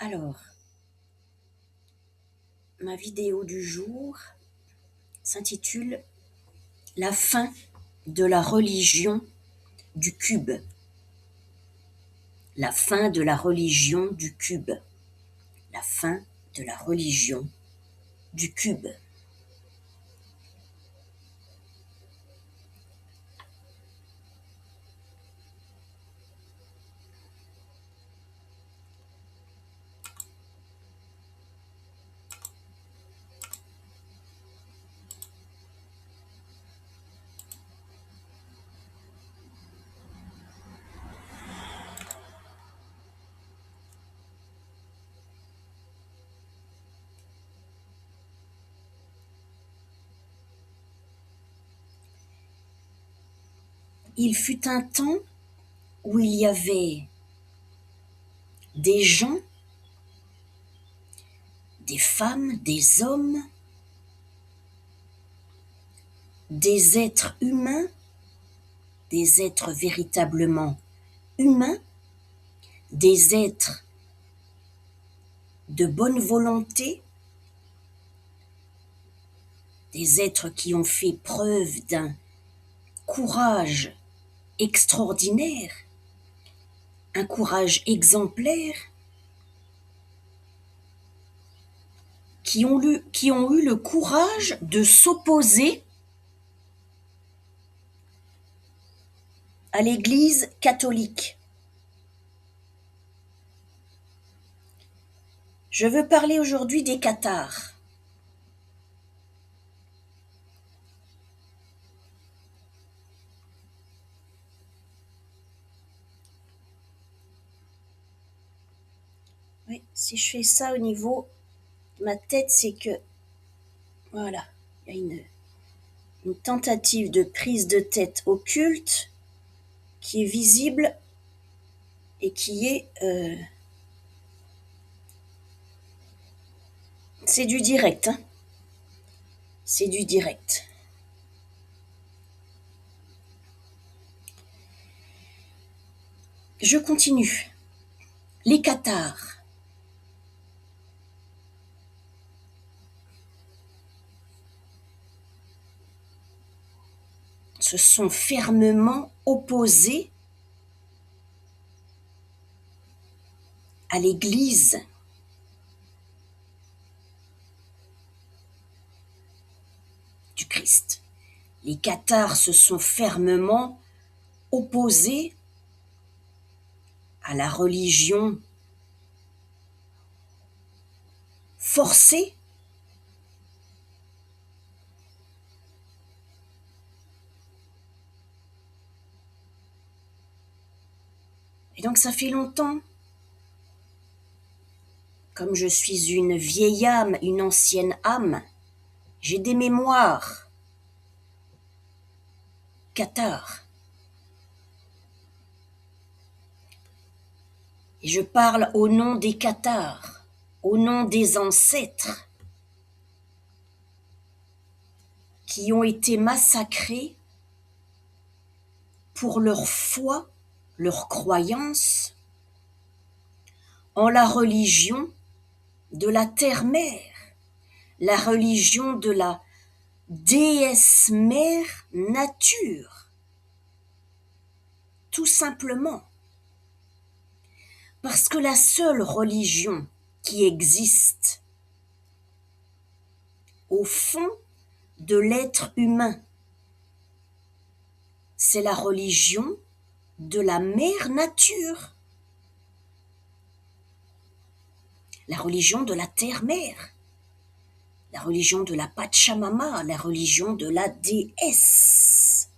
Alors, ma vidéo du jour s'intitule « La fin de la religion du cube ». La fin de la religion du cube. La fin de la religion du cube. Il fut un temps où il y avait des gens, des femmes, des hommes, des êtres humains, des êtres véritablement humains, des êtres de bonne volonté, des êtres qui ont fait preuve d'un courage extraordinaire, un courage exemplaire, qui ont eu le courage de s'opposer à l'Église catholique. Je veux parler aujourd'hui des cathares. Oui, si je fais ça au niveau de ma tête, c'est que, voilà, il y a une tentative de prise de tête occulte qui est visible et qui est... c'est du direct, hein. C'est du direct. Je continue. Les cathares. Se sont fermement opposés à l'Église du Christ. Les cathares se sont fermement opposés à la religion forcée et donc ça fait longtemps. Comme je suis une vieille âme, une ancienne âme, j'ai des mémoires cathares. Et je parle au nom des cathares, au nom des ancêtres qui ont été massacrés pour leur foi, leur croyance en la religion de la terre-mère, la religion de la déesse mère nature, tout simplement. Parce que la seule religion qui existe au fond de l'être humain, c'est la religion de la mère nature, la religion de la terre-mère, la religion de la Pachamama, la religion de la déesse.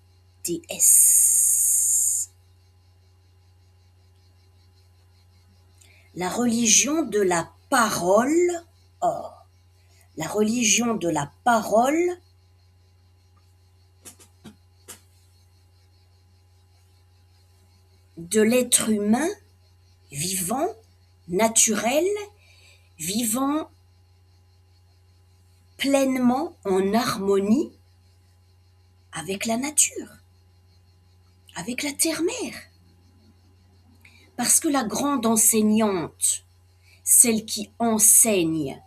La religion de la parole, la religion de la parole de l'être humain vivant, naturel, vivant pleinement en harmonie avec la nature, avec la terre-mère. Parce que la grande enseignante celle qui enseigne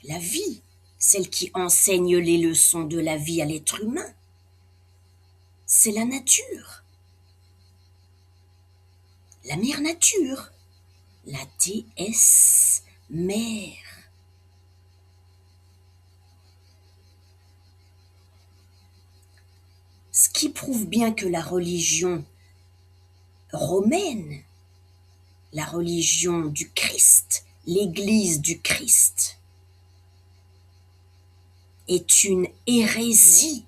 la vie, celle qui enseigne les leçons de la vie à l'être humain, c'est la nature, la mère nature, la déesse mère. Ce qui prouve bien que la religion romaine, la religion du Christ, l'Église du Christ, est une hérésie.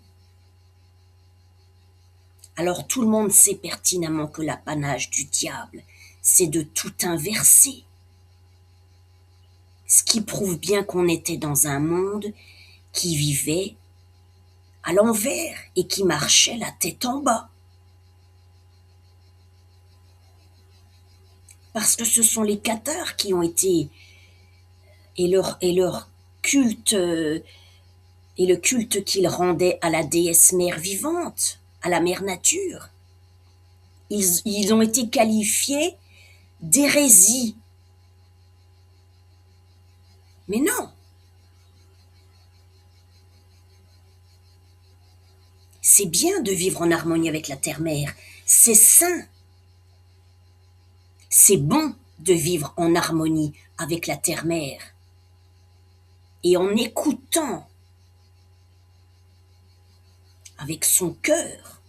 Alors tout le monde sait pertinemment que l'apanage du diable, c'est de tout inverser. Ce qui prouve bien qu'on était dans un monde qui vivait à l'envers et qui marchait la tête en bas. Parce que ce sont les cathares qui ont été, et leur culte, et le culte qu'ils rendaient à la déesse mère vivante, à la mère nature, ils ont été qualifiés d'hérésie. Mais non, c'est bien de vivre en harmonie avec la terre-mère, c'est sain. C'est bon de vivre en harmonie avec la terre-mère. Et en écoutant avec son cœur,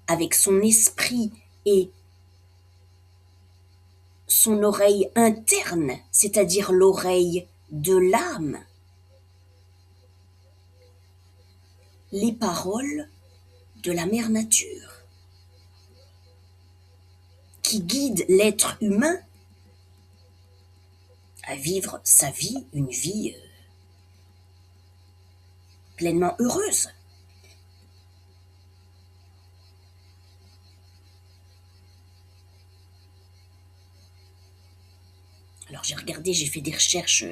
avec son esprit et son oreille interne, c'est-à-dire l'oreille de l'âme, les paroles de la mère nature, qui guide l'être humain à vivre sa vie, une vie pleinement heureuse. Alors j'ai regardé, j'ai fait des recherches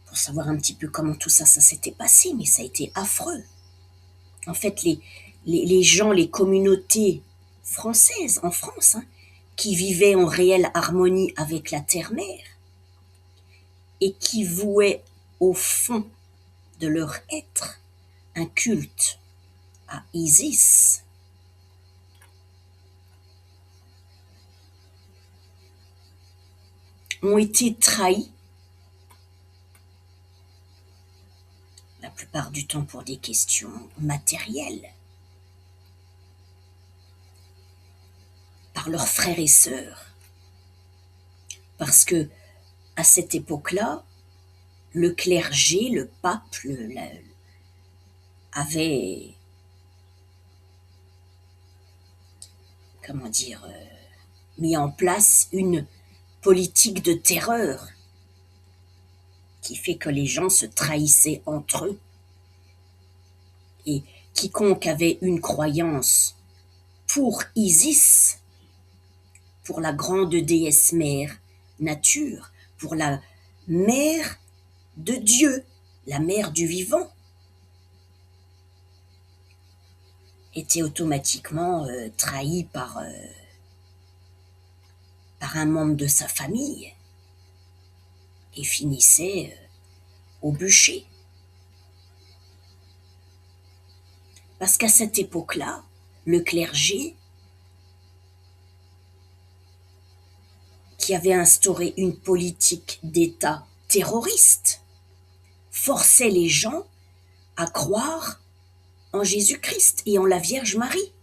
pour savoir un petit peu comment tout ça s'était passé, mais ça a été affreux. En fait, les gens, les communautés françaises, en France, qui vivaient en réelle harmonie avec la terre-mère et qui vouaient au fond de leur être un culte à Isis, ont été trahis, la plupart du temps pour des questions matérielles, par leurs frères et sœurs. Parce que, à cette époque-là, le clergé, le pape, avait, comment dire, mis en place une politique de terreur qui fait que les gens se trahissaient entre eux. Et quiconque avait une croyance pour Isis, pour la grande déesse mère nature, pour la mère de Dieu, la mère du vivant, était automatiquement trahi par un membre de sa famille et finissait au bûcher. Parce qu'à cette époque-là, le clergé, qui avait instauré une politique d'État terroriste, forçait les gens à croire en Jésus-Christ et en la Vierge Marie,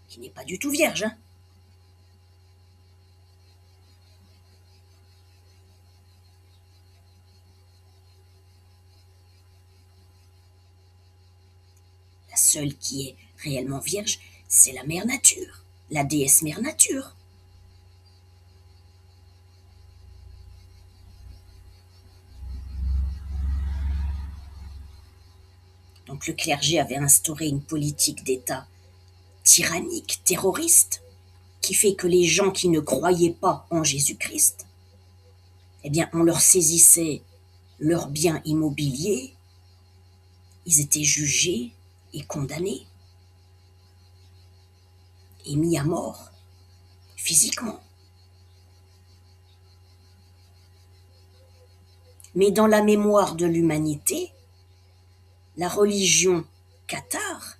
qui n'est pas du tout vierge. La seule qui est réellement vierge, c'est la mère nature, la déesse mère nature. Donc le clergé avait instauré une politique d'État tyrannique, terroriste, qui fait que les gens qui ne croyaient pas en Jésus-Christ, eh bien, on leur saisissait leurs biens immobiliers, ils étaient jugés et condamnés et mis à mort. physiquement. Mais dans la mémoire de l'humanité, la religion cathare,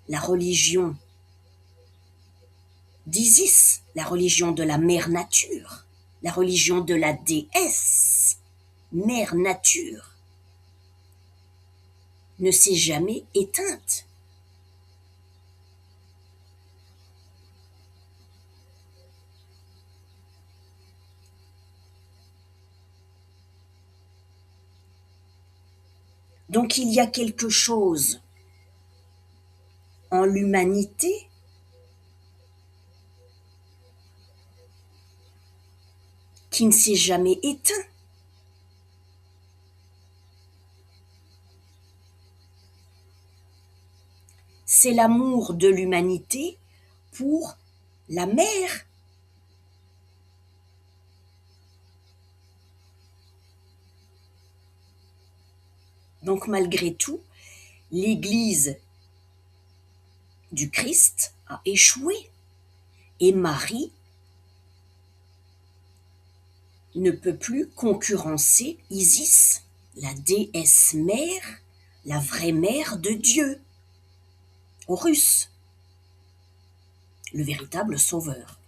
la religion d'Isis, la religion de la mère nature, la religion de la déesse, mère nature, ne s'est jamais éteinte. Donc il y a quelque chose en l'humanité qui ne s'est jamais éteint. C'est l'amour de l'humanité pour la mère. Donc malgré tout, l'Église du Christ a échoué et Marie ne peut plus concurrencer Isis, la déesse mère, la vraie mère de Dieu, Horus, le véritable sauveur.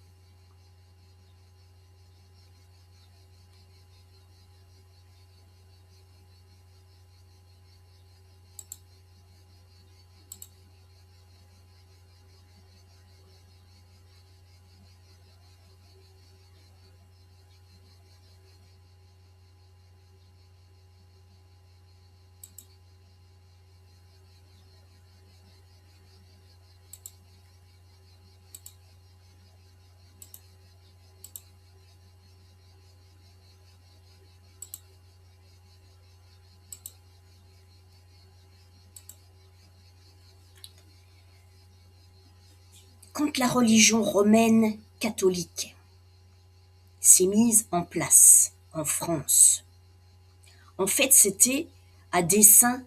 Quand la religion romaine catholique s'est mise en place en France, en fait c'était à dessein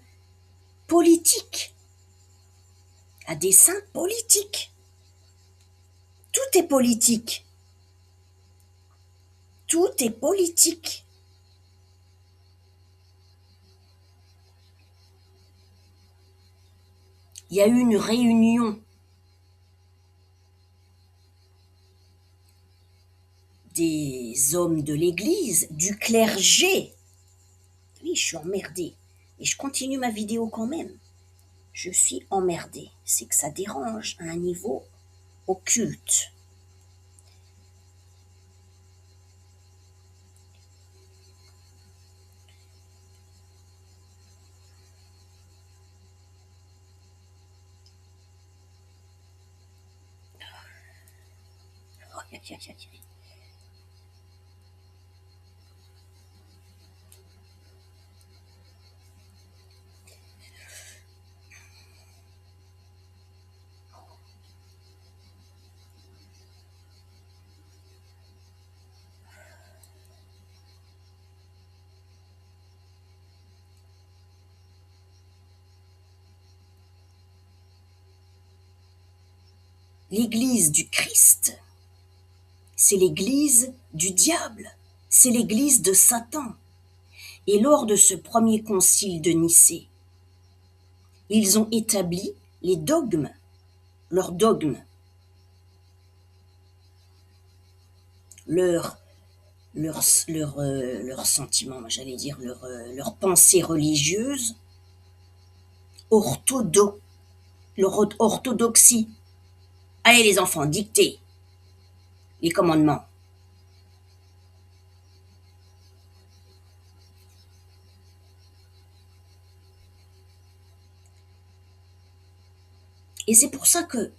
politique. À dessein politique. Tout est politique. Tout est politique. Il y a eu une réunion des hommes de l'Église, du clergé. Oui, je suis emmerdée. Et je continue ma vidéo quand même. Je suis emmerdée. C'est que ça dérange à un niveau occulte. Oh, aïe, aïe, aïe, aïe. L'Église du Christ, c'est l'Église du diable, c'est l'Église de Satan. Et lors de ce premier concile de Nicée, ils ont établi les dogmes, leurs dogmes, leurs sentiments, j'allais dire leur pensée religieuse, leur orthodoxie. Allez les enfants, dictez les commandements. Et c'est pour ça que,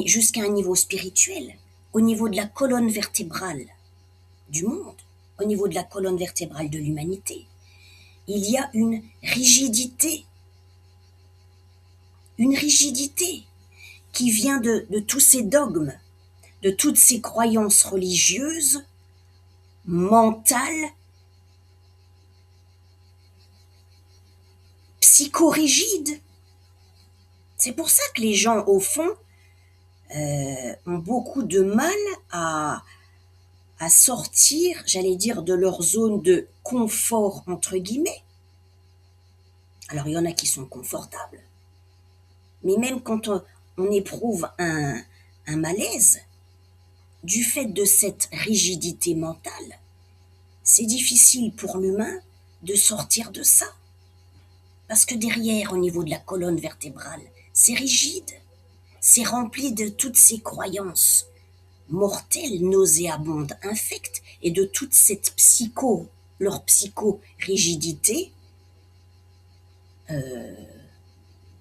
jusqu'à un niveau spirituel, au niveau de la colonne vertébrale du monde, au niveau de la colonne vertébrale de l'humanité, il y a une rigidité qui vient de tous ces dogmes, de toutes ces croyances religieuses, mentales, psychorigides. C'est pour ça que les gens, au fond, ont beaucoup de mal à sortir, j'allais dire, de leur zone de confort, entre guillemets. Alors, il y en a qui sont confortables, mais même quand on éprouve un malaise, du fait de cette rigidité mentale, c'est difficile pour l'humain de sortir de ça. Parce que derrière, au niveau de la colonne vertébrale, c'est rigide. C'est rempli de toutes ces croyances mortelles, nauséabondes, infectes, et de toute cette leur psycho-rigidité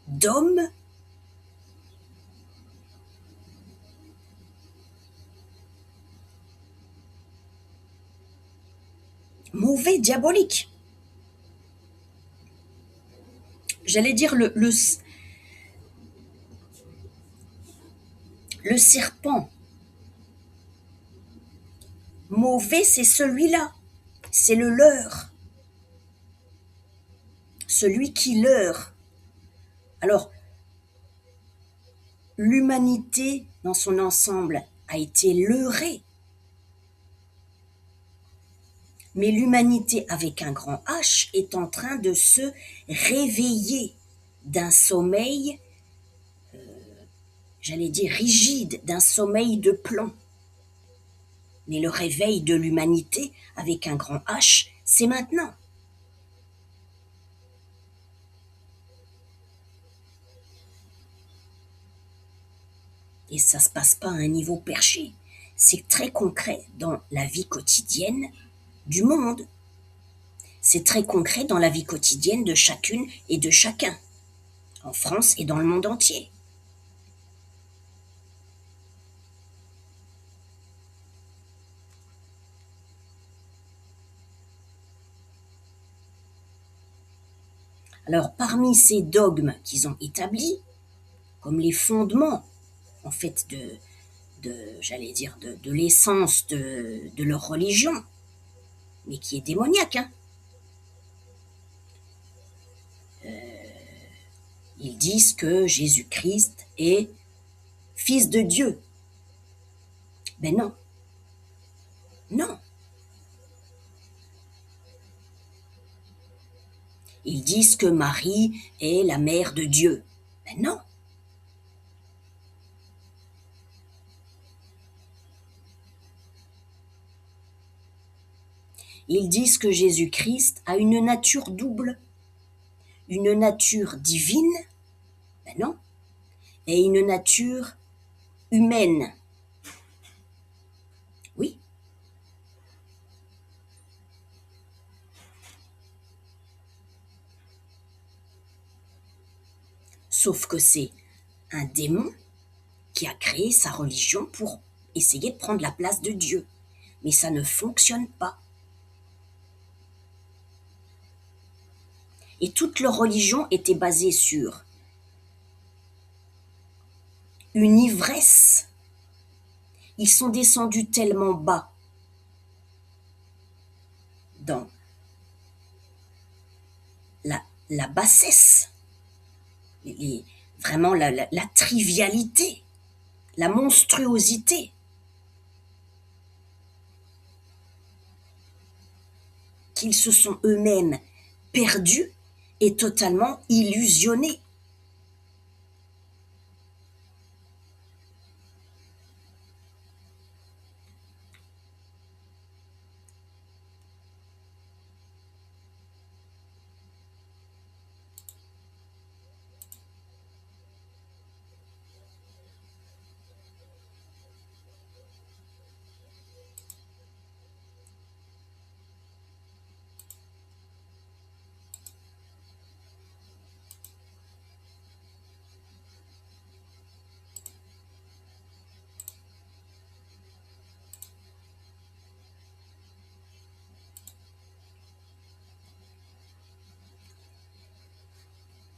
d'hommes mauvais, diaboliques. J'allais dire le serpent mauvais, c'est celui-là. C'est le leurre. Celui qui leurre. Alors, l'humanité dans son ensemble a été leurrée. Mais l'humanité avec un grand H est en train de se réveiller d'un sommeil, j'allais dire rigide, d'un sommeil de plomb. Mais le réveil de l'humanité avec un grand H, c'est maintenant. Et ça ne se passe pas à un niveau perché. C'est très concret dans la vie quotidienne du monde. C'est très concret dans la vie quotidienne de chacune et de chacun, en France et dans le monde entier. Alors, parmi ces dogmes qu'ils ont établis, comme les fondements, en fait, j'allais dire, de l'essence de leur religion, mais qui est démoniaque, hein. Ils disent que Jésus-Christ est fils de Dieu. Ben non, non. Ils disent que Marie est la mère de Dieu. Ben non. Ils disent que Jésus-Christ a une nature double, une nature divine, ben non, et une nature humaine. Oui. Sauf que c'est un démon qui a créé sa religion pour essayer de prendre la place de Dieu. Mais ça ne fonctionne pas. Et toute leur religion était basée sur une ivresse. Ils sont descendus tellement bas dans la bassesse, vraiment la trivialité, la monstruosité, qu'ils se sont eux-mêmes perdus et totalement illusionnés.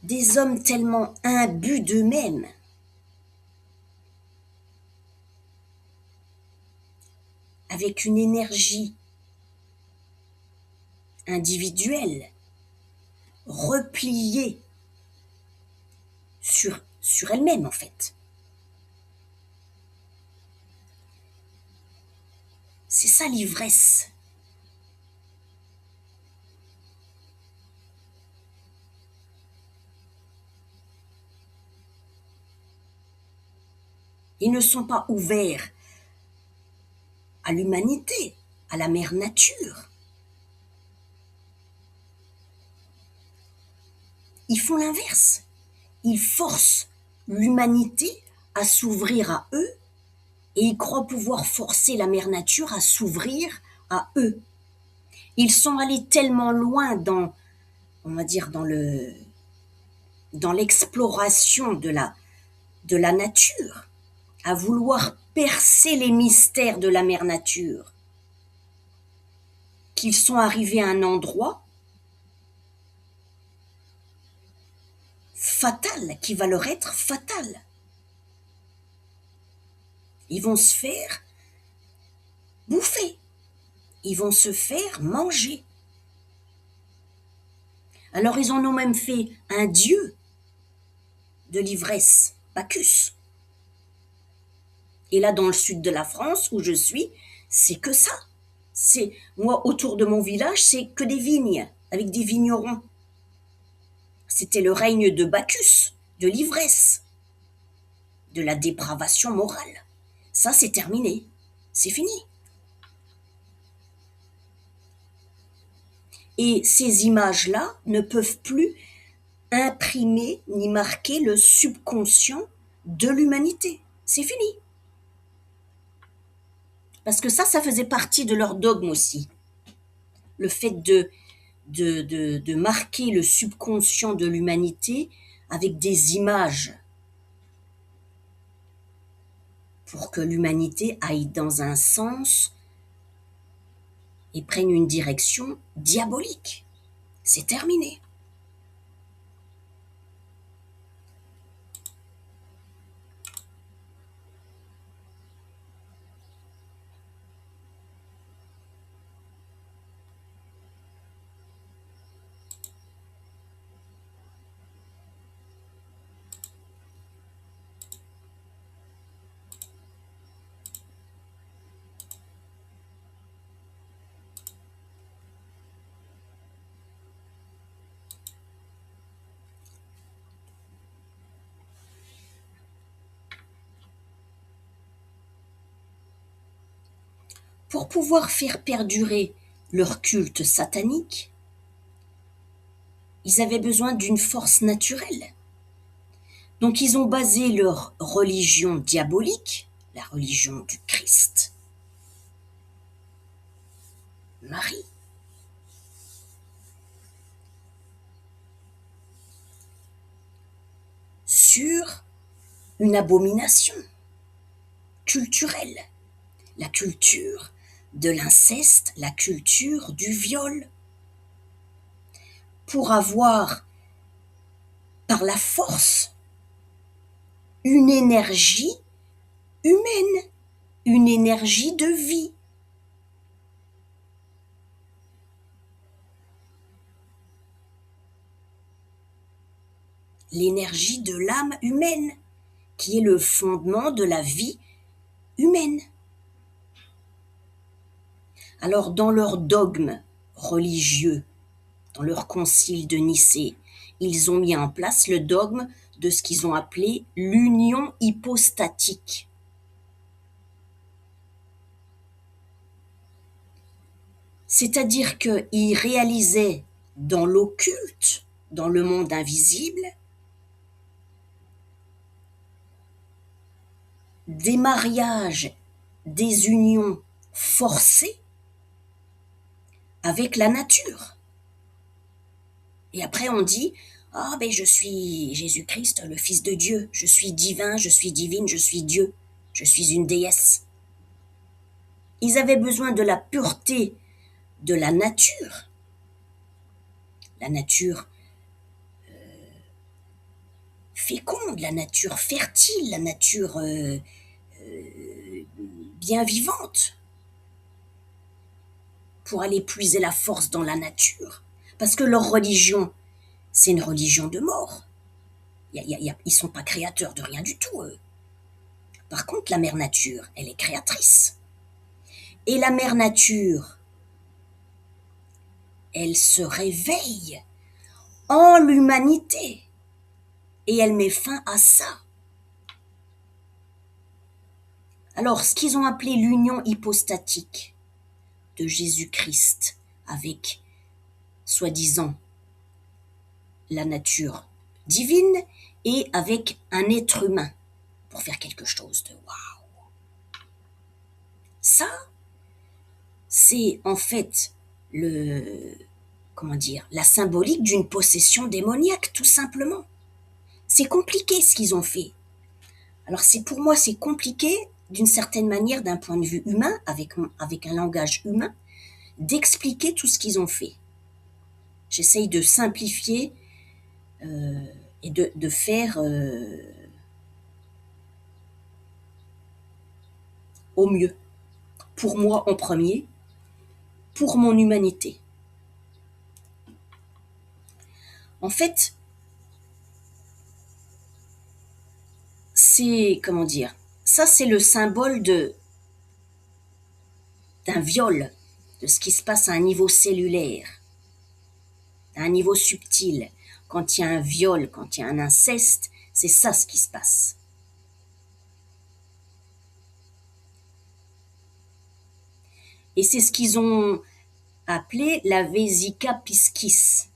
Des hommes tellement imbus d'eux-mêmes, avec une énergie individuelle, repliée sur elle-même en fait. ça l'ivresse. Ils ne sont pas ouverts à l'humanité, à la mère nature. Ils font l'inverse. Ils forcent l'humanité à s'ouvrir à eux et ils croient pouvoir forcer la mère nature à s'ouvrir à eux. Ils sont allés tellement loin dans, on va dire, dans l'exploration de la nature, à vouloir percer les mystères de la mère nature, qu'ils sont arrivés à un endroit fatal, qui va leur être fatal. Ils vont se faire bouffer, ils vont se faire manger. Alors ils en ont même fait un dieu de l'ivresse, Bacchus. Et là, dans le sud de la France, où je suis, c'est que ça. C'est moi, autour de mon village, c'est que des vignes, avec des vignerons. C'était le règne de Bacchus, de l'ivresse, de la dépravation morale. Ça, c'est terminé. C'est fini. Et ces images-là ne peuvent plus imprimer ni marquer le subconscient de l'humanité. C'est fini. Parce que ça faisait partie de leur dogme aussi. Le fait de marquer le subconscient de l'humanité avec des images pour que l'humanité aille dans un sens et prenne une direction diabolique. C'est terminé. Pour pouvoir faire perdurer leur culte satanique, ils avaient besoin d'une force naturelle. Donc ils ont basé leur religion diabolique, la religion du Christ, Marie, sur une abomination culturelle, la culture de l'inceste, la culture du viol, pour avoir par la force une énergie humaine, une énergie de vie. L'énergie de l'âme humaine, qui est le fondement de la vie humaine. Alors dans leur dogme religieux, dans leur concile de Nicée, ils ont mis en place le dogme de ce qu'ils ont appelé l'union hypostatique. C'est-à-dire qu'ils réalisaient dans l'occulte, dans le monde invisible, des mariages, des unions forcées avec la nature. Et après on dit, ah ben je suis Jésus-Christ, le Fils de Dieu, je suis divin, je suis divine, je suis Dieu, je suis une déesse. Ils avaient besoin de la pureté de la nature féconde, la nature fertile, la nature bien vivante, pour aller puiser la force dans la nature. Parce que leur religion, c'est une religion de mort. Ils ne sont pas créateurs de rien du tout, eux. Par contre, la mère nature, elle est créatrice. Et la mère nature, elle se réveille en l'humanité et elle met fin à ça. Alors, ce qu'ils ont appelé l'union hypostatique de Jésus-Christ avec, soi-disant, la nature divine et avec un être humain pour faire quelque chose de waouh. Ça, c'est en fait la symbolique d'une possession démoniaque, tout simplement. C'est compliqué ce qu'ils ont fait. Alors pour moi, c'est compliqué d'une certaine manière, d'un point de vue humain, avec un langage humain, d'expliquer tout ce qu'ils ont fait. J'essaye de simplifier et de faire au mieux. Pour moi en premier, pour mon humanité. En fait, ça c'est le symbole d'un viol, de ce qui se passe à un niveau cellulaire, à un niveau subtil. Quand il y a un viol, quand il y a un inceste, c'est ça ce qui se passe. Et c'est ce qu'ils ont appelé la Vesica Piscis,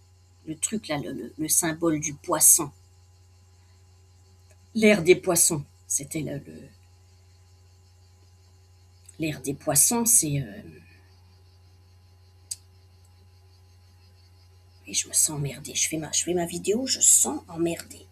le truc là, le symbole du poisson. L'ère des poissons, c'était l'ère des poissons, c'est... Et je me sens emmerdée. Je fais ma vidéo, je sens emmerdée.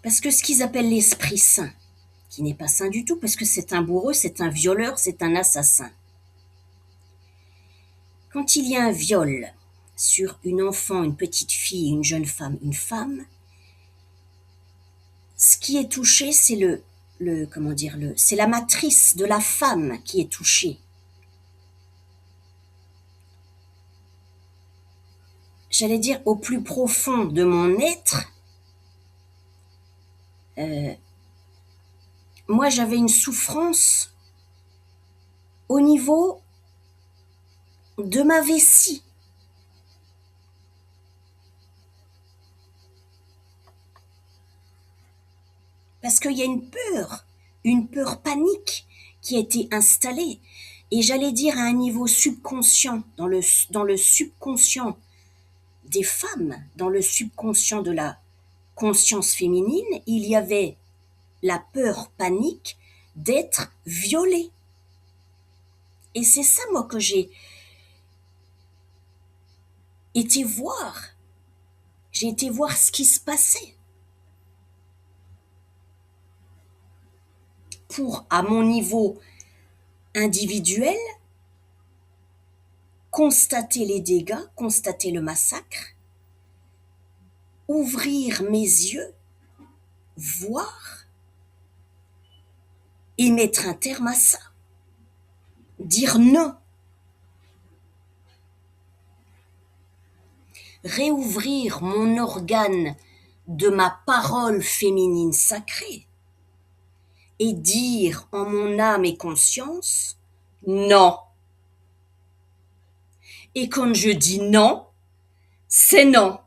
Parce que ce qu'ils appellent l'Esprit Saint, qui n'est pas saint du tout, parce que c'est un bourreau, c'est un violeur, c'est un assassin. Quand il y a un viol sur une enfant, une petite fille, une jeune femme, une femme, ce qui est touché, c'est c'est la matrice de la femme qui est touchée. J'allais dire au plus profond de mon être, moi j'avais une souffrance au niveau de ma vessie. Parce qu'il y a une peur panique qui a été installée. Et j'allais dire à un niveau subconscient, dans le subconscient des femmes, dans le subconscient de la conscience féminine, il y avait la peur panique d'être violée. Et c'est ça, moi, que j'ai été voir. J'ai été voir ce qui se passait. Pour, à mon niveau individuel, constater les dégâts, constater le massacre, ouvrir mes yeux, voir et mettre un terme à ça. Dire non. Réouvrir mon organe de ma parole féminine sacrée et dire en mon âme et conscience non. Et quand je dis non, c'est non.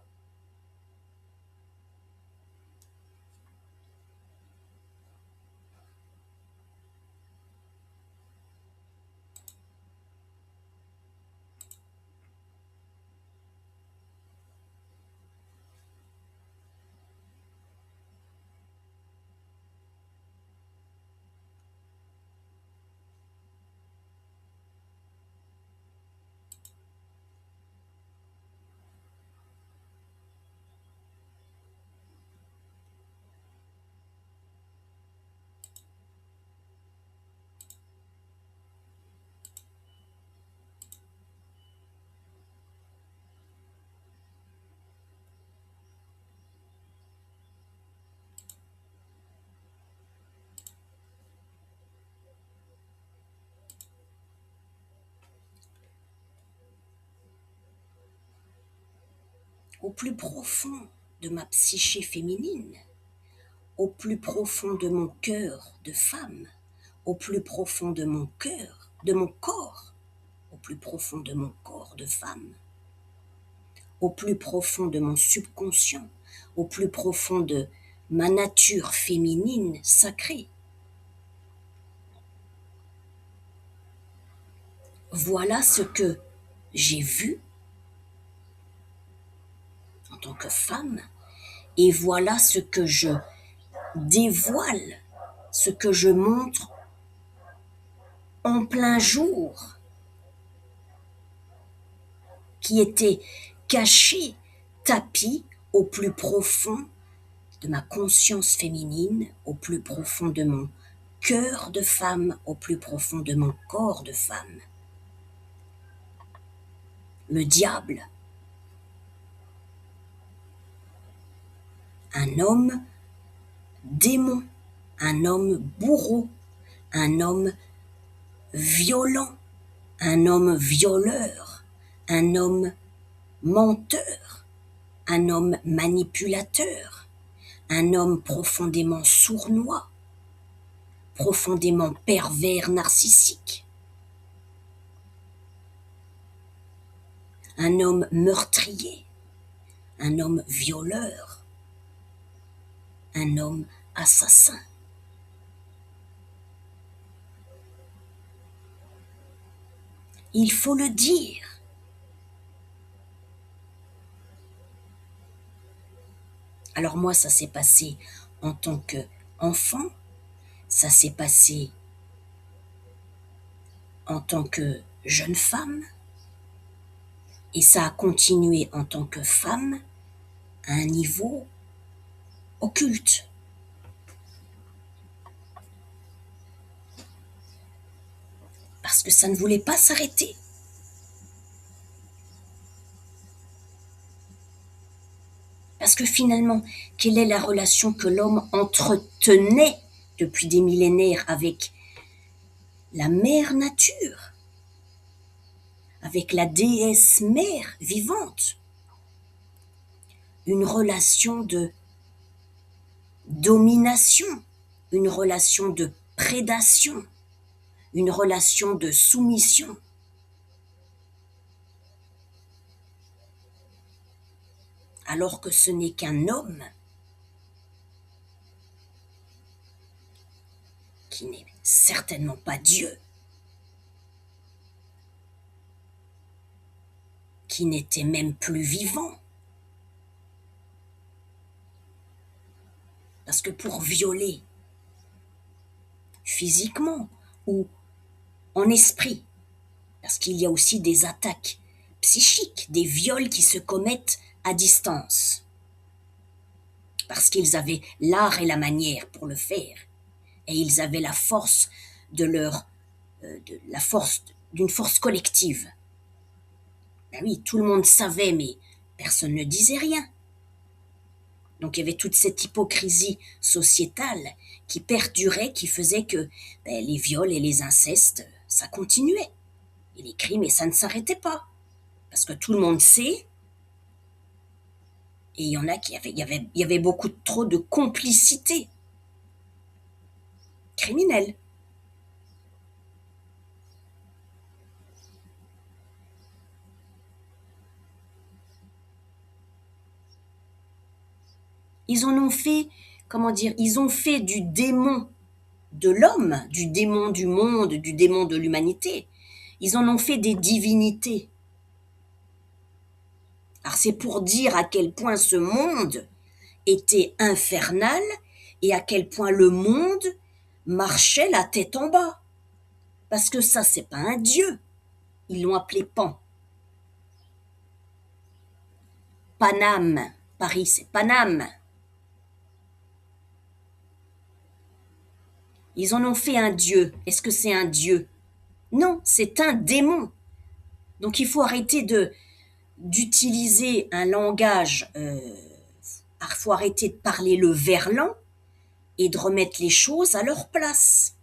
au plus profond de ma psyché féminine, au plus profond de mon cœur de femme, au plus profond de mon cœur, de mon corps, au plus profond de mon corps de femme, au plus profond de mon subconscient, au plus profond de ma nature féminine sacrée. Voilà ce que j'ai vu en tant que femme, et voilà ce que je dévoile, ce que je montre en plein jour, qui était caché, tapis au plus profond de ma conscience féminine, au plus profond de mon cœur de femme, au plus profond de mon corps de femme. Le diable, un homme démon, un homme bourreau, un homme violent, un homme violeur, un homme menteur, un homme manipulateur, un homme profondément sournois, profondément pervers narcissique, un homme meurtrier, un homme violeur, un homme assassin. Il faut le dire. Alors moi, ça s'est passé en tant qu'enfant, ça s'est passé en tant que jeune femme, et ça a continué en tant que femme à un niveau occulte. Parce que ça ne voulait pas s'arrêter. Parce que finalement, quelle est la relation que l'homme entretenait depuis des millénaires avec la mère nature, avec la déesse mère vivante? Une relation de domination, une relation de prédation, une relation de soumission. Alors que ce n'est qu'un homme qui n'est certainement pas Dieu, qui n'était même plus vivant. Parce que pour violer physiquement ou en esprit, parce qu'il y a aussi des attaques psychiques, des viols qui se commettent à distance, parce qu'ils avaient l'art et la manière pour le faire, et ils avaient la force la force d'une force collective. Ben oui, tout le monde savait, mais personne ne disait rien. Donc il y avait toute cette hypocrisie sociétale qui perdurait, qui faisait que les viols et les incestes, ça continuait. Et les crimes, et ça ne s'arrêtait pas. Parce que tout le monde sait, et il y en a il y avait beaucoup trop de complicité criminelle. Ils en ont fait, comment dire, ils ont fait du démon de l'homme, du démon du monde, du démon de l'humanité. Ils en ont fait des divinités. Alors c'est pour dire à quel point ce monde était infernal et à quel point le monde marchait la tête en bas. Parce que ça, c'est pas un dieu. Ils l'ont appelé Pan. Paname. Paris, c'est Paname. Ils en ont fait un dieu. Est-ce que c'est un dieu? Non, c'est un démon. Donc il faut arrêter d'utiliser un langage, faut arrêter de parler le verlan et de remettre les choses à leur place.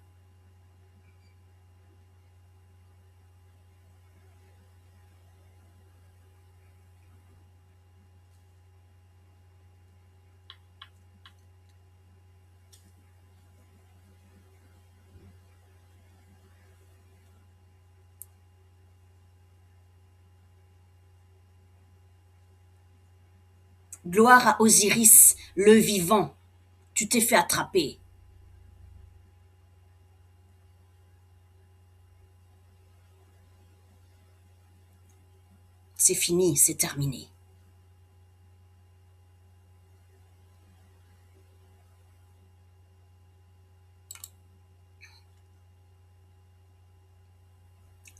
Gloire à Osiris, le vivant. Tu t'es fait attraper. C'est fini, c'est terminé.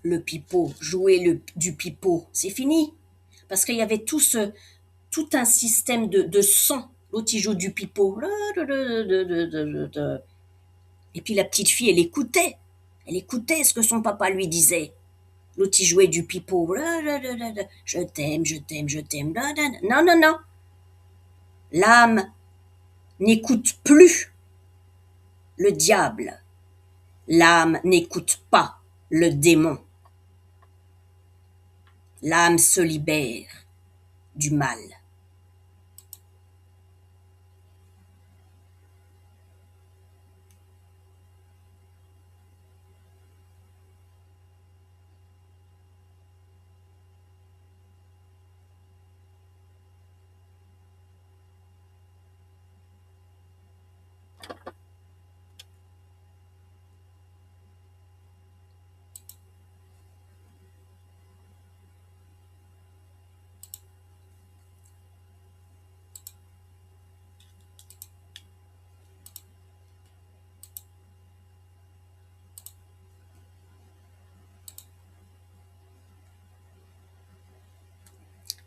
Le pipeau, jouer du pipeau, c'est fini. Parce qu'il y avait tout un système de sons. L'autre, il joue du pipeau. Et puis la petite fille, elle écoutait. Elle écoutait ce que son papa lui disait. L'autre, il jouait du pipeau. Je t'aime, je t'aime, je t'aime. Non, non, non. L'âme n'écoute plus le diable. L'âme n'écoute pas le démon. L'âme se libère du mal.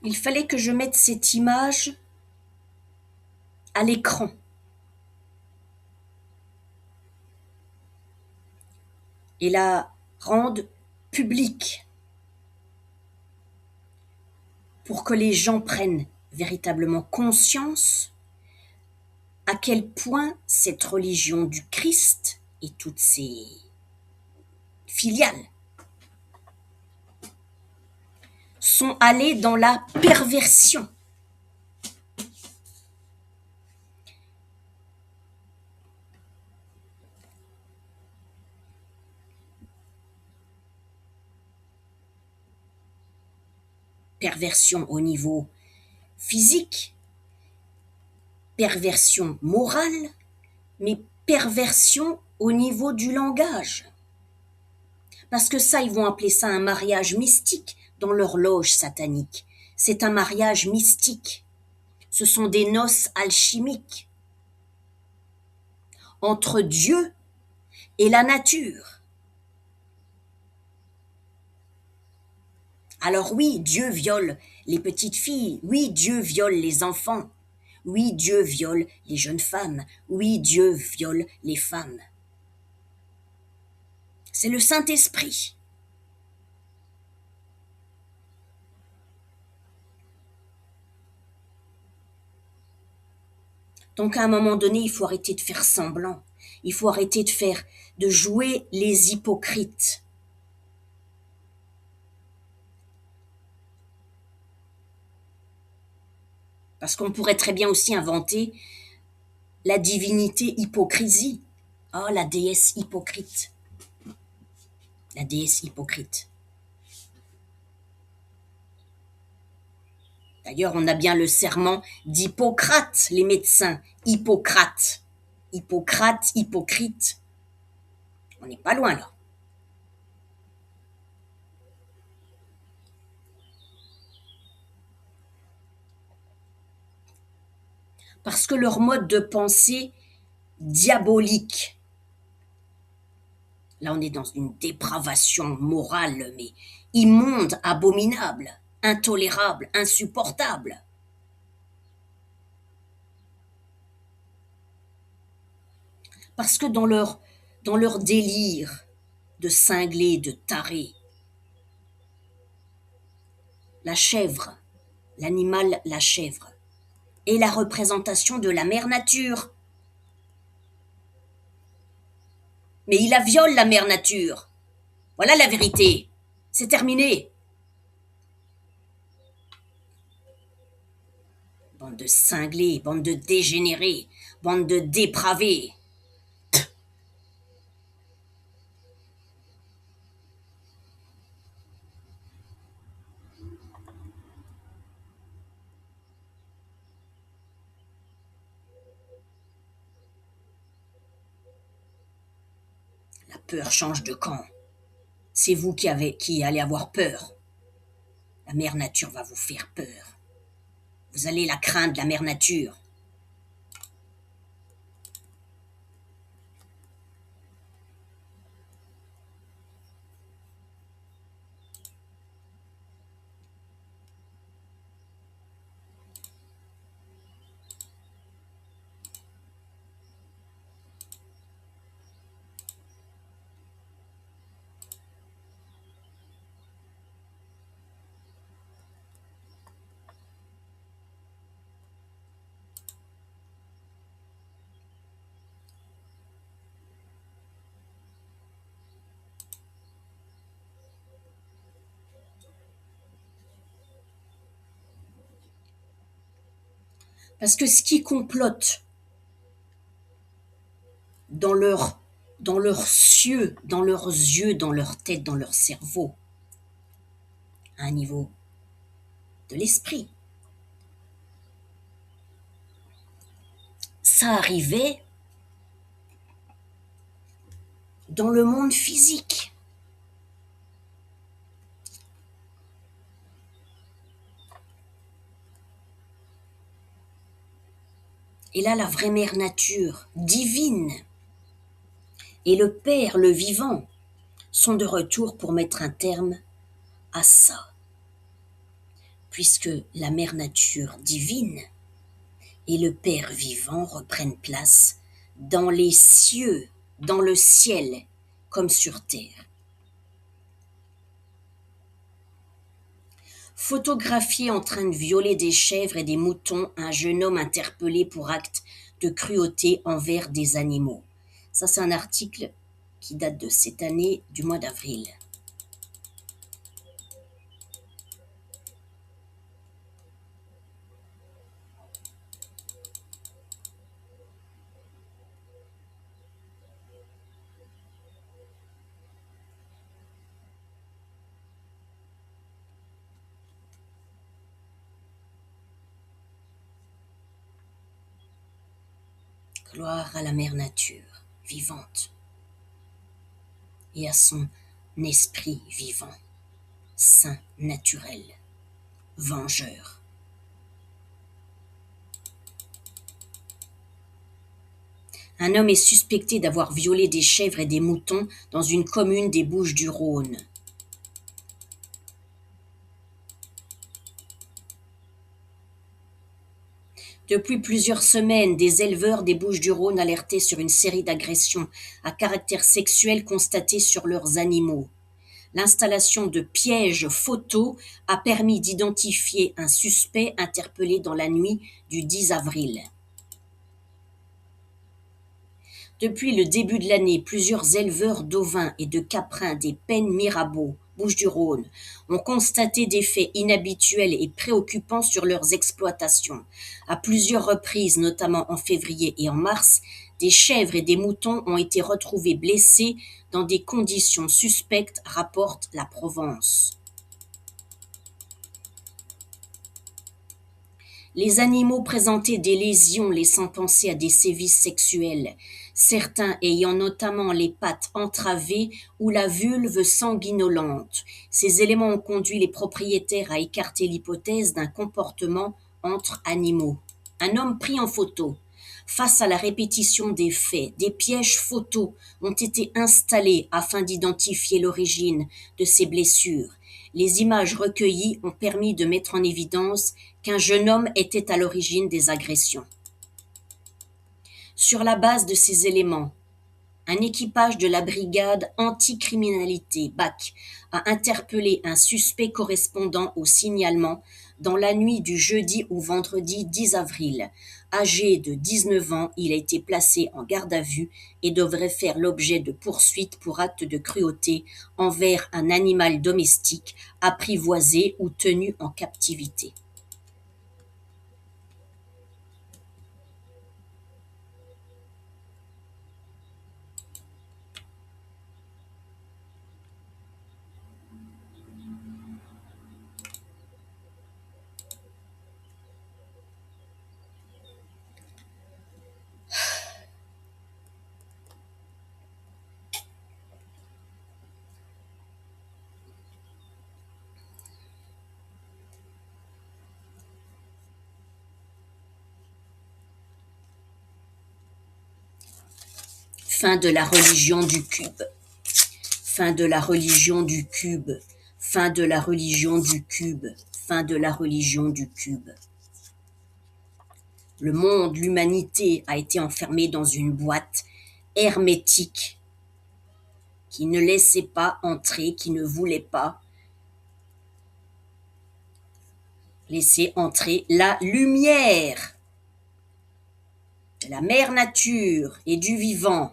Il fallait que je mette cette image à l'écran. Et la rende publique pour que les gens prennent véritablement conscience à quel point cette religion du Christ et toutes ses filiales sont allées dans la perversion. Perversion au niveau physique, perversion morale, mais perversion au niveau du langage. Parce que ça, ils vont appeler ça un mariage mystique dans leur loge satanique. C'est un mariage mystique. Ce sont des noces alchimiques entre Dieu et la nature. Alors oui, Dieu viole les petites filles. Oui, Dieu viole les enfants. Oui, Dieu viole les jeunes femmes. Oui, Dieu viole les femmes. C'est le Saint-Esprit. Donc à un moment donné, il faut arrêter de faire semblant. Il faut arrêter de jouer les hypocrites. Parce qu'on pourrait très bien aussi inventer la divinité hypocrisie. Oh, la déesse hypocrite. La déesse hypocrite. D'ailleurs, on a bien le serment d'Hippocrate, les médecins. Hippocrate. Hippocrate, hypocrite. On n'est pas loin là. Parce que leur mode de pensée diabolique, là on est dans une dépravation morale, mais immonde, abominable, intolérable, insupportable. Parce que dans leur délire de cinglé, de taré, la chèvre, l'animal, la chèvre, est la représentation de la mère nature. Mais il la viole, la mère nature. Voilà la vérité. C'est terminé. Bande de cinglés, bande de dégénérés, bande de dépravés. peur change de camp. C'est vous qui allez avoir peur. La mère nature va vous faire peur. Vous allez la craindre, la mère nature. Parce que ce qui complote dans leur, dans leurs cieux, dans leurs yeux, dans leur tête, dans leur cerveau, à un niveau de l'esprit, ça arrivait dans le monde physique. Et là, la vraie mère nature, divine, et le Père, le vivant, sont de retour pour mettre un terme à ça. Puisque la mère nature divine et le Père vivant reprennent place dans les cieux, dans le ciel, comme sur terre. Photographié en train de violer des chèvres et des moutons, un jeune homme interpellé pour acte de cruauté envers des animaux. Ça, c'est un article qui date de cette année, du mois d'avril. Gloire à la mère nature, vivante, et à son esprit vivant, saint, naturel, vengeur. Un homme est suspecté d'avoir violé des chèvres et des moutons dans une commune des Bouches-du-Rhône. Depuis plusieurs semaines, des éleveurs des Bouches-du-Rhône alertaient sur une série d'agressions à caractère sexuel constatées sur leurs animaux. L'installation de pièges photos a permis d'identifier un suspect interpellé dans la nuit du 10 avril. Depuis le début de l'année, plusieurs éleveurs d'ovins et de caprins des Pennes Mirabeau, Bouches-du-Rhône, ont constaté des faits inhabituels et préoccupants sur leurs exploitations. À plusieurs reprises, notamment en février et en mars, des chèvres et des moutons ont été retrouvés blessés dans des conditions suspectes, rapporte la Provence. Les animaux présentaient des lésions laissant penser à des sévices sexuels, certains ayant notamment les pattes entravées ou la vulve sanguinolente. Ces éléments ont conduit les propriétaires à écarter l'hypothèse d'un comportement entre animaux. Un homme pris en photo. Face à la répétition des faits, des pièges photos ont été installés afin d'identifier l'origine de ces blessures. Les images recueillies ont permis de mettre en évidence qu'un jeune homme était à l'origine des agressions. Sur la base de ces éléments, un équipage de la brigade anticriminalité BAC a interpellé un suspect correspondant au signalement dans la nuit du jeudi au vendredi 10 avril. Âgé de 19 ans, il a été placé en garde à vue et devrait faire l'objet de poursuites pour acte de cruauté envers un animal domestique apprivoisé ou tenu en captivité. Fin de la religion du cube. Fin de la religion du cube. Fin de la religion du cube. Fin de la religion du cube. Le monde, l'humanité a été enfermée dans une boîte hermétique qui ne laissait pas entrer, qui ne voulait pas laisser entrer la lumière de la mère nature et du vivant.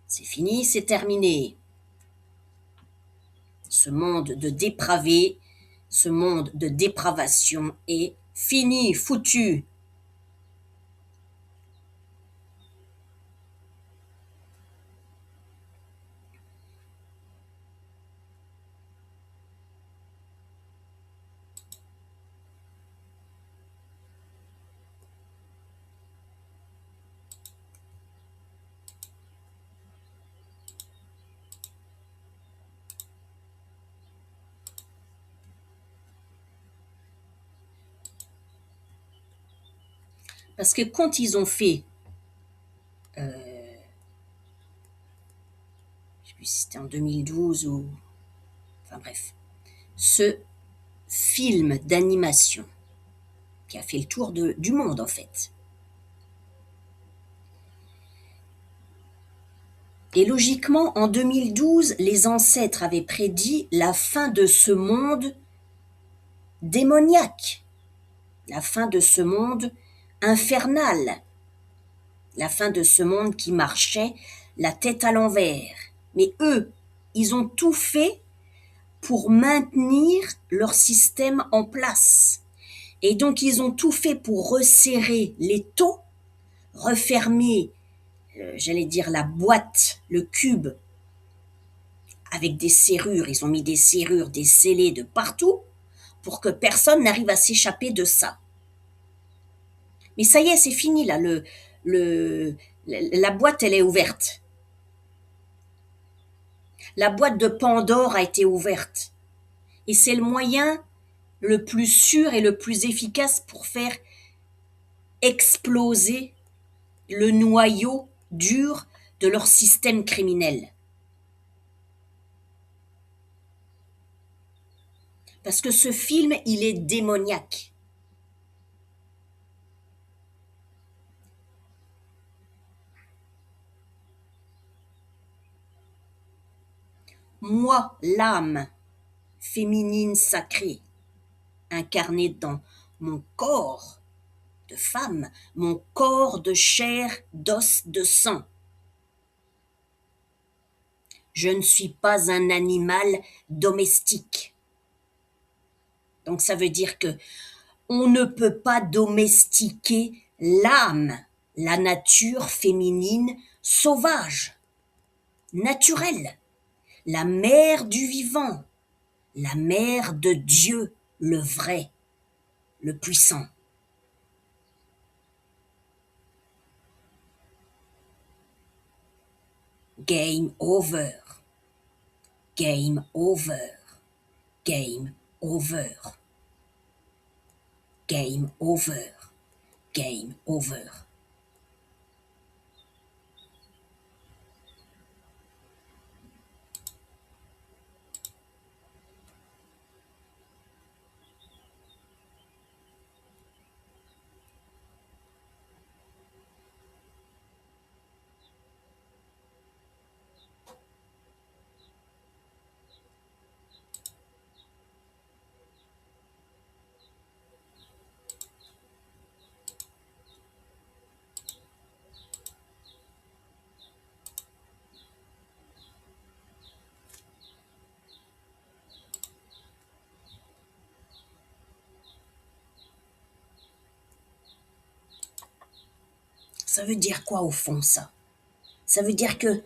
C'est fini, c'est terminé. Ce monde de dépravés, ce monde de dépravation est fini, foutu. Parce que quand ils ont fait, je ne sais plus si c'était en 2012 ou, enfin bref, ce film d'animation qui a fait le tour du monde en fait. Et logiquement, en 2012, les ancêtres avaient prédit la fin de ce monde démoniaque, la fin de ce monde infernal, la fin de ce monde qui marchait la tête à l'envers. Mais eux, ils ont tout fait pour maintenir leur système en place. Et donc, ils ont tout fait pour resserrer les taux, refermer, j'allais dire, la boîte, le cube, avec des serrures. Ils ont mis des serrures, des scellés de partout pour que personne n'arrive à s'échapper de ça. Mais ça y est, c'est fini là. La boîte, elle est ouverte. La boîte de Pandore a été ouverte. Et c'est le moyen le plus sûr et le plus efficace pour faire exploser le noyau dur de leur système criminel. Parce que ce film, il est démoniaque. Moi, l'âme féminine sacrée, incarnée dans mon corps de femme, mon corps de chair, d'os, de sang. Je ne suis pas un animal domestique. Donc ça veut dire que on ne peut pas domestiquer l'âme, la nature féminine sauvage, naturelle, la mère du vivant, la mère de Dieu, le vrai, le puissant. Game over. Game over. Game over. Game over. Game over. Ça veut dire quoi au fond ça? Ça veut dire que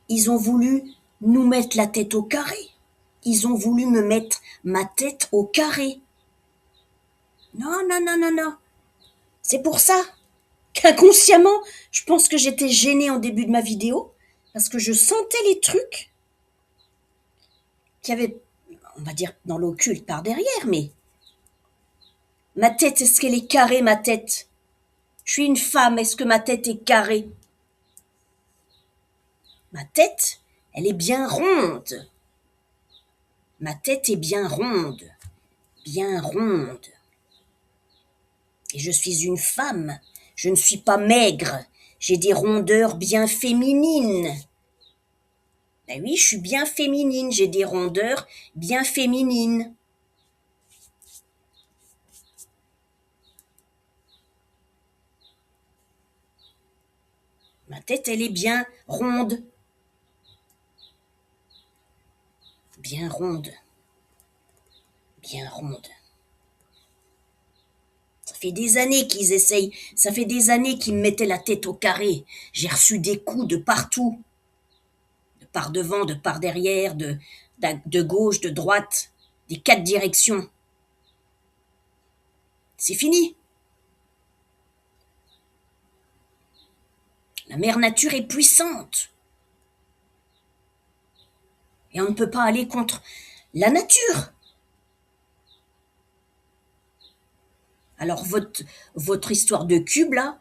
ils ont voulu nous mettre la tête au carré. Ils ont voulu me mettre ma tête au carré. Non, non, non, non, non. C'est pour ça qu'inconsciemment, je pense que j'étais gênée en début de ma vidéo parce que je sentais les trucs qu'il y avait, on va dire, dans l'occulte par derrière, mais ma tête, est-ce qu'elle est carrée, ma tête? Je suis une femme, est-ce que ma tête est carrée? Ma tête, elle est bien ronde. Ma tête est bien ronde, bien ronde. Et je suis une femme, je ne suis pas maigre, j'ai des rondeurs bien féminines. Ben oui, je suis bien féminine, j'ai des rondeurs bien féminines. Ma tête, elle est bien ronde. Bien ronde. Bien ronde. Ça fait des années qu'ils essayent, ça fait des années qu'ils me mettaient la tête au carré. J'ai reçu des coups de partout. De par devant, de par derrière, de gauche, de droite, des 4 directions. C'est fini. La mère nature est puissante. Et on ne peut pas aller contre la nature. Alors votre histoire de cube, là,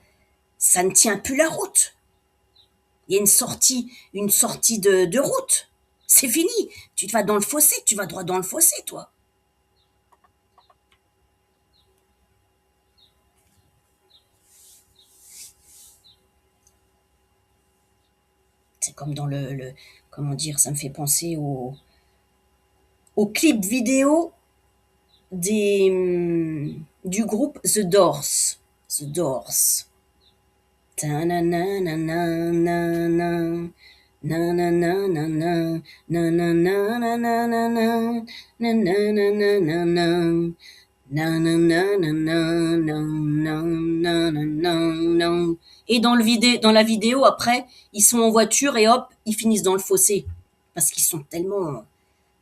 ça ne tient plus la route. Il y a une sortie de route. C'est fini. Tu vas dans le fossé, tu vas droit dans le fossé, toi. C'est comme dans comment dire, ça me fait penser au clip vidéo du groupe The Doors. The Doors. Ta-na-na-na-na-na-na. Na-na-na-na-na. Na-na-na-na-na-na. Na-na-na-na-na-na. Na-na-na-na-na-na-na-na-na. Et dans la vidéo, après, ils sont en voiture et hop, ils finissent dans le fossé. Parce qu'ils sont tellement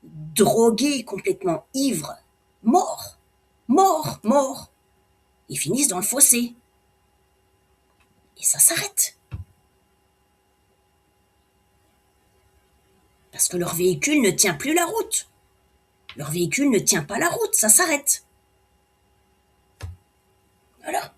drogués, complètement ivres, morts, morts, morts. Ils finissent dans le fossé. Et ça s'arrête. Parce que leur véhicule ne tient plus la route. Leur véhicule ne tient pas la route, ça s'arrête. Voilà.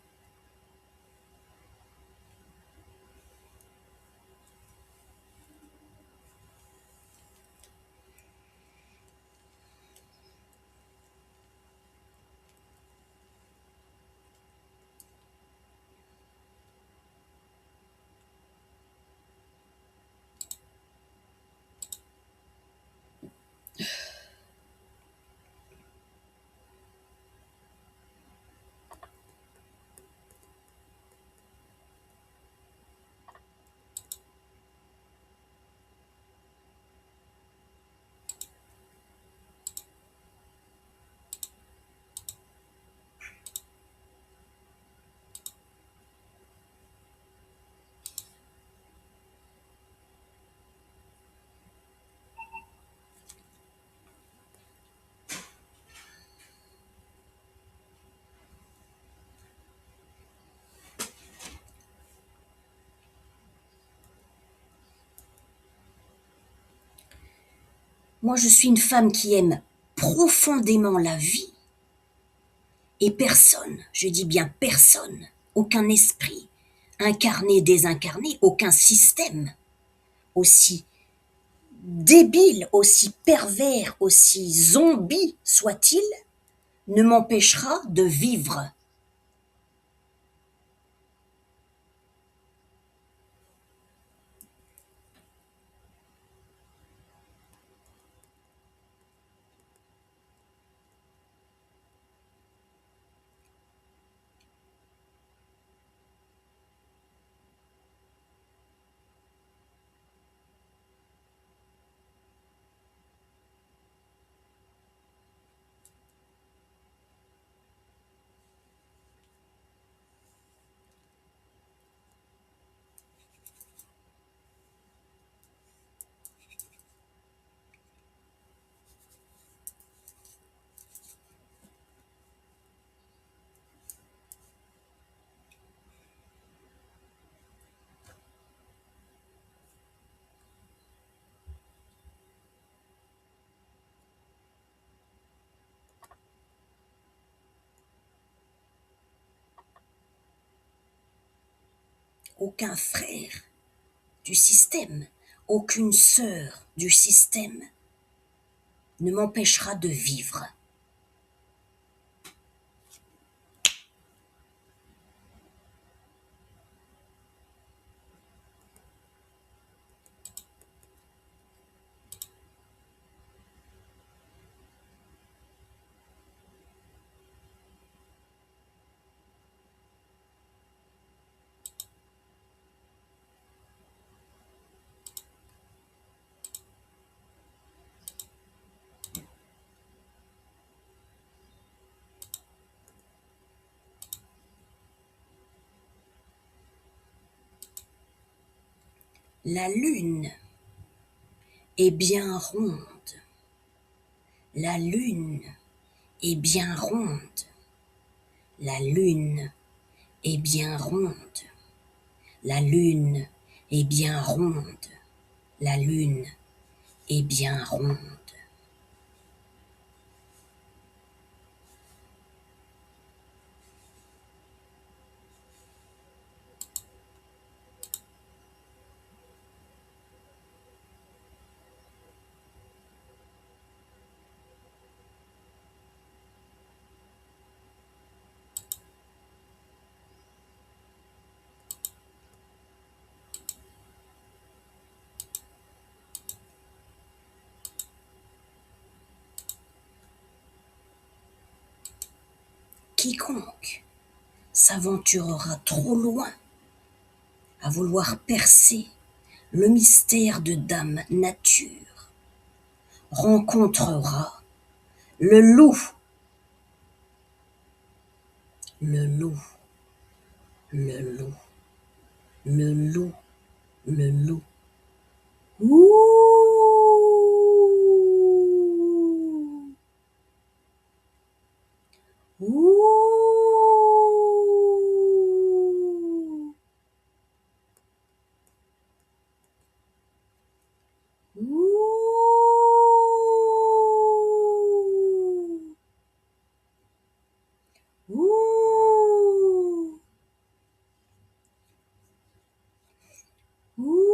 Moi, je suis une femme qui aime profondément la vie et personne, je dis bien personne, aucun esprit, incarné, désincarné, aucun système, aussi débile, aussi pervers, aussi zombie soit-il, ne m'empêchera de vivre. Aucun frère du système, Aucune sœur du système ne m'empêchera de vivre. La lune est bien ronde. La lune est bien ronde. La lune est bien ronde. La lune est bien ronde. La lune est bien ronde. Quiconque s'aventurera trop loin à vouloir percer le mystère de Dame Nature rencontrera le loup, le loup, le loup, le loup, le loup. Ouh! Ouh! Ouh! Ouh! Ouh! Ouh! Ouh! Ouh! Ouh!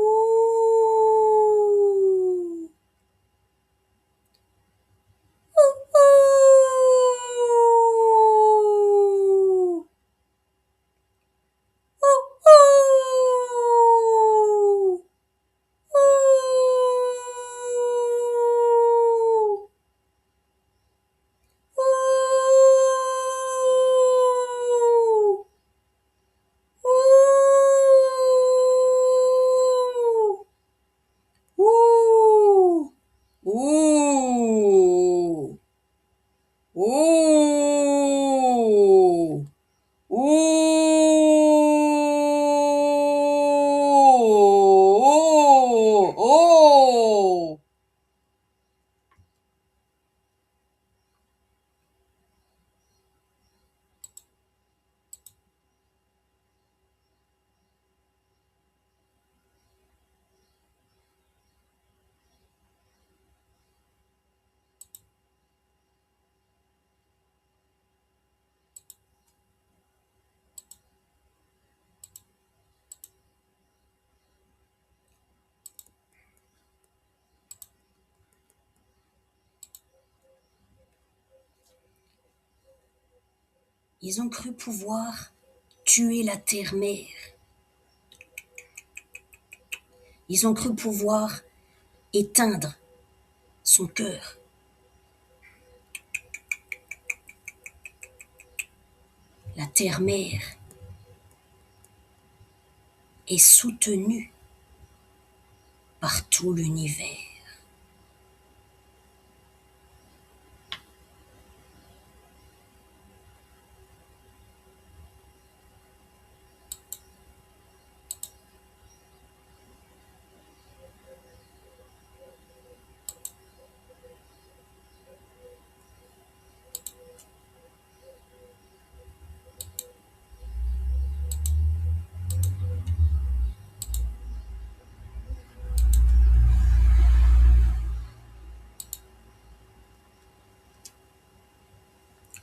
Ouh! Ouh! Ouh! Ouh! Oh! Ils ont cru pouvoir tuer la terre-mère. Ils ont cru pouvoir éteindre son cœur. La terre-mère est soutenue par tout l'univers.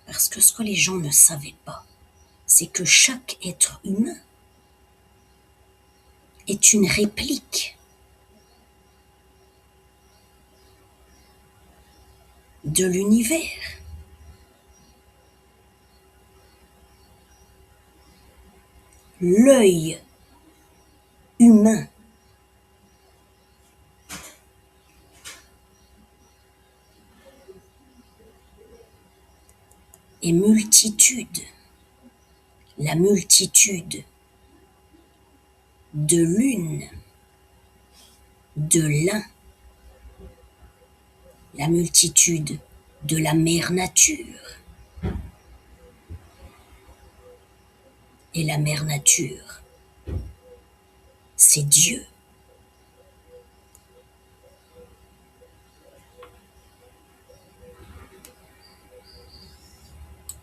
Parce que ce que les gens ne savaient pas, c'est que chaque être humain est une réplique de l'univers. L'œil humain est multitude, la multitude de l'une, de l'un, la multitude de la mère nature. Et la mère nature, c'est Dieu.